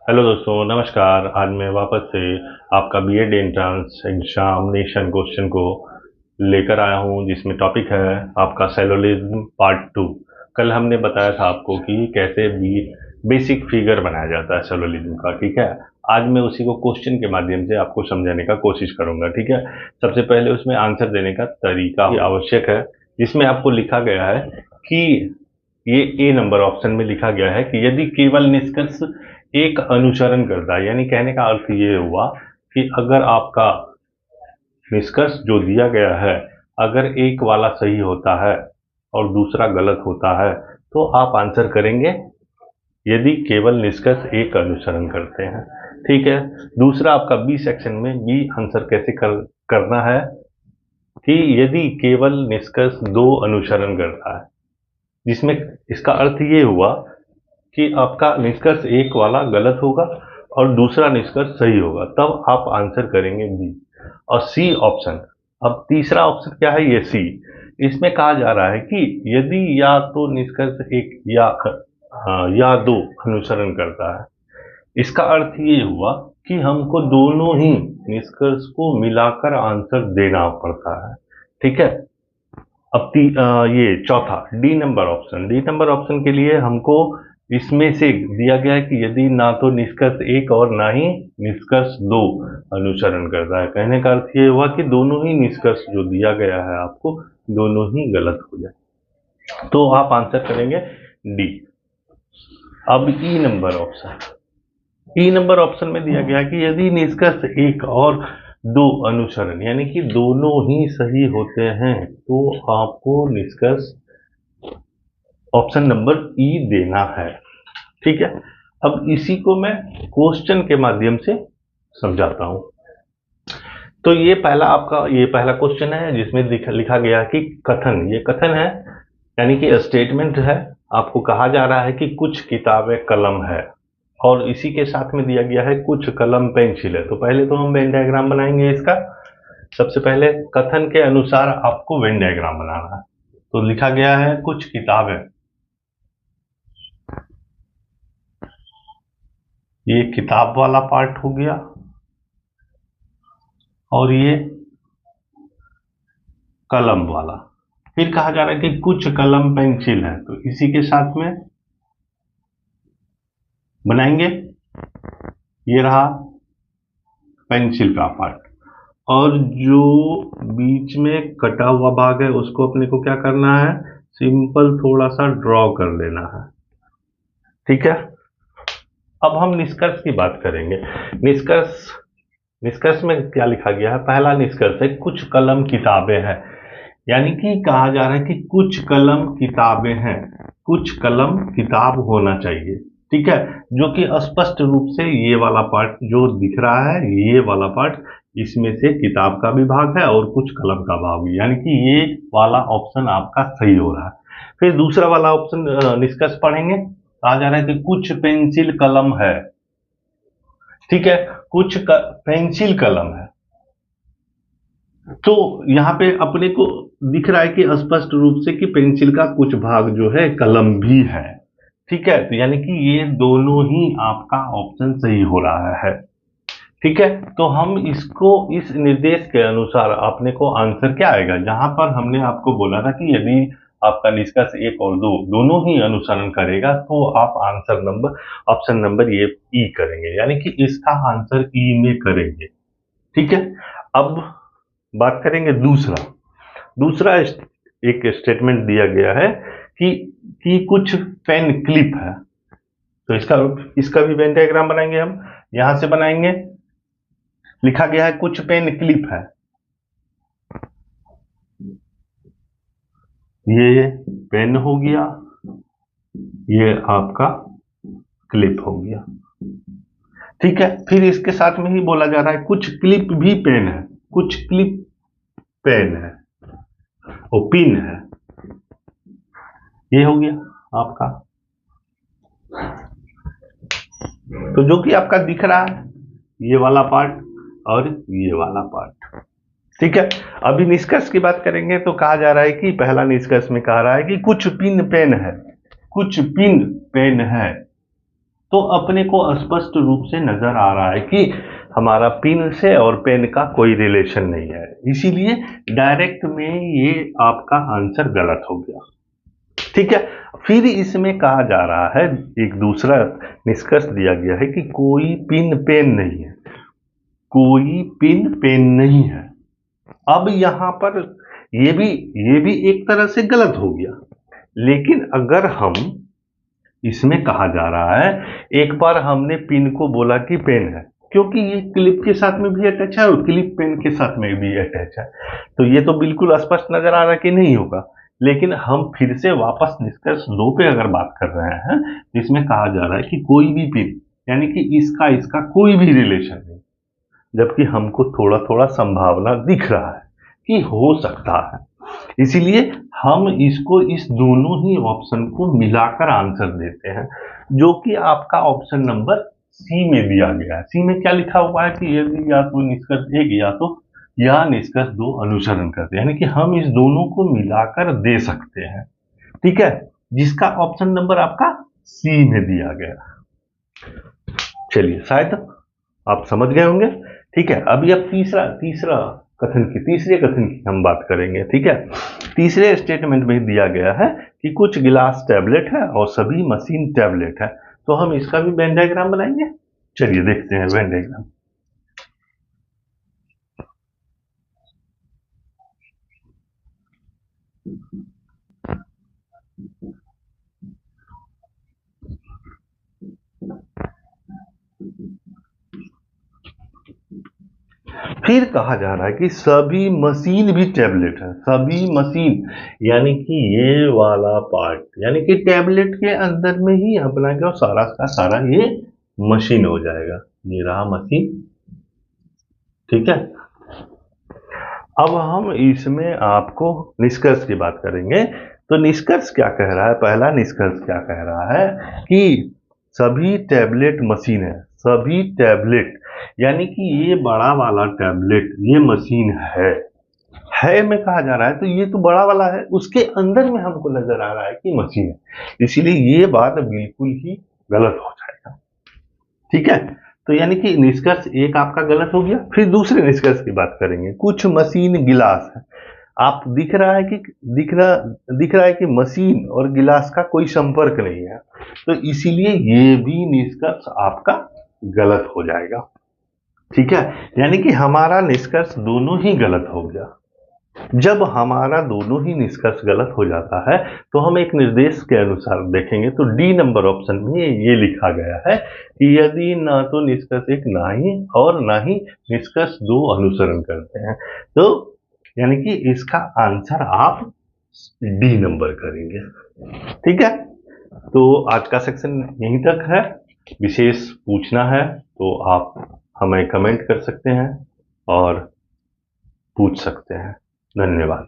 Hello दोस्तों, नमस्कार। आज मैं वापस से आपका बीएड एंट्रेंस एग्जामिनेशन क्वेश्चन को लेकर आया हूं, जिसमें टॉपिक है आपका सेलोलिज्म पार्ट 2। कल हमने बताया था आपको कि कैसे भी बेसिक फिगर बनाया जाता है सेलोलिज्म का। ठीक है, आज मैं उसी को क्वेश्चन के माध्यम से आपको समझाने का कोशिश करूंगा। ठीक है, सबसे पहले उसमें आंसर देने का तरीका आवश्यक है, जिसमें आपको लिखा गया है कि ये ए नंबर ऑप्शन में लिखा गया है कि यदि केवल निष्कर्ष एक अनुसरण करता है, यानी कहने का अर्थ ये हुआ कि अगर आपका निष्कर्ष जो दिया गया है, अगर एक वाला सही होता है और दूसरा गलत होता है तो आप आंसर करेंगे यदि केवल निष्कर्ष एक अनुसरण करते हैं। ठीक है, दूसरा आपका बी सेक्शन में बी आंसर कैसे करना है कि यदि केवल निष्कर्ष दो अनुसरण करता है, जिसमें इसका अर्थ ये हुआ कि आपका निष्कर्ष एक वाला गलत होगा और दूसरा निष्कर्ष सही होगा, तब आप आंसर करेंगे बी और सी ऑप्शन। अब तीसरा ऑप्शन क्या है, ये सी। इसमें कहा जा रहा है कि यदि या तो निष्कर्ष एक या दो अनुसरण करता है, इसका अर्थ ये हुआ कि हमको दोनों ही निष्कर्ष को मिलाकर आंसर देना पड़ता है। ठीक है, अब ये चौथा डी नंबर ऑप्शन के लिए हमको इसमें से दिया गया है कि यदि ना तो निष्कर्ष एक और ना ही निष्कर्ष दो अनुसरण करता है, कहने का अर्थ ये हुआ कि दोनों ही निष्कर्ष जो दिया गया है आपको, दोनों ही गलत हो जाए, तो आप आंसर करेंगे डी। अब ई नंबर ऑप्शन में दिया गया है कि यदि निष्कर्ष एक और दो अनुसरण यानी कि दोनों ही सही होते हैं तो आपको निष्कर्ष ऑप्शन नंबर ई देना है। ठीक है, अब इसी को मैं क्वेश्चन के माध्यम से समझाता हूं। तो ये पहला क्वेश्चन है, जिसमें लिखा गया कि कथन, ये कथन है यानी कि स्टेटमेंट है। आपको कहा जा रहा है कि कुछ किताबें कलम है और इसी के साथ में दिया गया है कुछ कलम पेंसिल है। तो पहले तो हम वेन डायग्राम बनाएंगे इसका। सबसे पहले कथन के अनुसार आपको वेन डायग्राम बनाना है। तो लिखा गया है कुछ किताबें, ये किताब वाला पार्ट हो गया और ये कलम वाला। फिर कहा जा रहा है कि कुछ कलम पेंसिल है, तो इसी के साथ में बनाएंगे, ये रहा पेंसिल का पार्ट, और जो बीच में कटा हुआ भाग है उसको अपने को क्या करना है, सिंपल थोड़ा सा ड्रॉ कर लेना है। ठीक है, अब हम निष्कर्ष की बात करेंगे। निष्कर्ष में क्या लिखा गया है, पहला निष्कर्ष है कुछ कलम किताबें हैं, यानी कि कहा जा रहा है कि कुछ कलम किताबें हैं, कुछ कलम किताब होना चाहिए। ठीक है, जो कि स्पष्ट रूप से ये वाला पार्ट जो दिख रहा है, ये वाला पार्ट, इसमें से किताब का भी भाग है और कुछ कलम का भाग भी, यानी कि ये वाला ऑप्शन आपका सही हो रहा है। फिर दूसरा वाला ऑप्शन निष्कर्ष पढ़ेंगे। कहा जा रहा है कि कुछ पेंसिल कलम है। ठीक है, पेंसिल कलम है, तो यहाँ पे अपने को दिख रहा है कि स्पष्ट रूप से कि पेंसिल का कुछ भाग जो है कलम भी है। ठीक है, तो यानी कि ये दोनों ही आपका ऑप्शन सही हो रहा है। ठीक है, तो हम इसको इस निर्देश के अनुसार अपने को आंसर क्या आएगा, जहां पर हमने आपको बोला था कि यदि आपका निष्कर्ष एक और दो दोनों ही अनुसरण करेगा तो आप ऑप्शन नंबर ये ई करेंगे, यानी कि इसका आंसर ई में करेंगे। ठीक है, अब बात करेंगे दूसरा एक स्टेटमेंट दिया गया है कि कुछ पेन क्लिप है। तो इसका भी वेन डायग्राम बनाएंगे हम, यहां से बनाएंगे। लिखा गया है कुछ पेन क्लिप है, ये पेन हो गया, ये आपका क्लिप हो गया। ठीक है, फिर इसके साथ में ही बोला जा रहा है कुछ क्लिप भी पेन है, कुछ क्लिप पेन है और पिन है, ये हो गया आपका। तो जो कि आपका दिख रहा है ये वाला पार्ट और ये वाला पार्ट। ठीक है, अभी निष्कर्ष की बात करेंगे। तो कहा जा रहा है कि पहला निष्कर्ष में कहा रहा है कि कुछ पिन पेन है, कुछ पिन पेन है। तो अपने को स्पष्ट रूप से नजर आ रहा है कि हमारा पिन से और पेन का कोई रिलेशन नहीं है, इसीलिए डायरेक्ट में ये आपका आंसर गलत हो गया। ठीक है, फिर इसमें कहा जा रहा है, एक दूसरा निष्कर्ष दिया गया है कि कोई पिन पेन नहीं है, कोई पिन पेन नहीं है। अब यहां पर ये भी एक तरह से गलत हो गया, लेकिन अगर हम इसमें कहा जा रहा है, एक बार हमने पिन को बोला कि पेन है, क्योंकि ये क्लिप के साथ में भी अटैच है और क्लिप पेन के साथ में भी अटैच है, तो ये तो बिल्कुल स्पष्ट नजर आ रहा है कि नहीं होगा। लेकिन हम फिर से वापस निष्कर्ष 2 पे अगर बात कर रहे हैं, इसमें कहा जा रहा है कि कोई भी पिन, यानी कि इसका कोई भी रिलेशन नहीं, जबकि हमको थोड़ा थोड़ा संभावना दिख रहा है कि हो सकता है, इसीलिए हम इसको इस दोनों ही ऑप्शन को मिलाकर आंसर देते हैं, जो कि आपका ऑप्शन नंबर सी में दिया गया है। सी में क्या लिखा हुआ है कि यदि या तो निष्कर्ष एक या निष्कर्ष 2 अनुसरण करते हैं, यानी कि हम इस दोनों को मिलाकर दे सकते हैं। ठीक है, जिसका ऑप्शन नंबर आपका सी में दिया गया। चलिए, शायद आप समझ गए होंगे। ठीक है, अभी अब तीसरे कथन की हम बात करेंगे। ठीक है, तीसरे स्टेटमेंट में दिया गया है कि कुछ गिलास टैबलेट है और सभी मशीन टैबलेट है, तो हम इसका भी वेन डायग्राम बनाएंगे। चलिए देखते हैं वेन डायग्राम। फिर कहा जा रहा है कि सभी मशीन भी टैबलेट है, सभी मशीन, यानी कि ये वाला पार्ट, यानी कि टैबलेट के अंदर में ही अपना क्या सारा का सारा ये मशीन हो जाएगा। ये रहा मशीन। ठीक है, अब हम इसमें आपको निष्कर्ष की बात करेंगे। तो निष्कर्ष क्या कह रहा है, पहला निष्कर्ष क्या कह रहा है कि सभी टैबलेट मशीन है, सभी टैबलेट, यानी कि ये बड़ा वाला टैबलेट ये मशीन है में कहा जा रहा है, तो ये तो बड़ा वाला है, उसके अंदर में हमको नजर आ रहा है कि मशीन है, इसीलिए ये बात बिल्कुल ही गलत हो जाएगा। ठीक है, तो यानी कि निष्कर्ष एक आपका गलत हो गया। फिर दूसरे निष्कर्ष की बात करेंगे। कुछ मशीन गिलास है, आप दिख रहा है कि मशीन और गिलास का कोई संपर्क नहीं है, तो इसीलिए ये भी निष्कर्ष आपका गलत हो जाएगा। ठीक है, यानी कि हमारा निष्कर्ष दोनों ही गलत हो गया। जब हमारा दोनों ही निष्कर्ष गलत हो जाता है, तो हम एक निर्देश के अनुसार देखेंगे, तो डी नंबर ऑप्शन में ये लिखा गया है कि यदि ना तो निष्कर्ष 1 ना ही निष्कर्ष 2 अनुसरण करते हैं, तो यानी कि इसका आंसर आप डी नंबर करेंगे। ठीक है, तो आज का सेक्शन यहीं तक है। विशेष पूछना है तो आप हमें कमेंट कर सकते हैं और पूछ सकते हैं। धन्यवाद।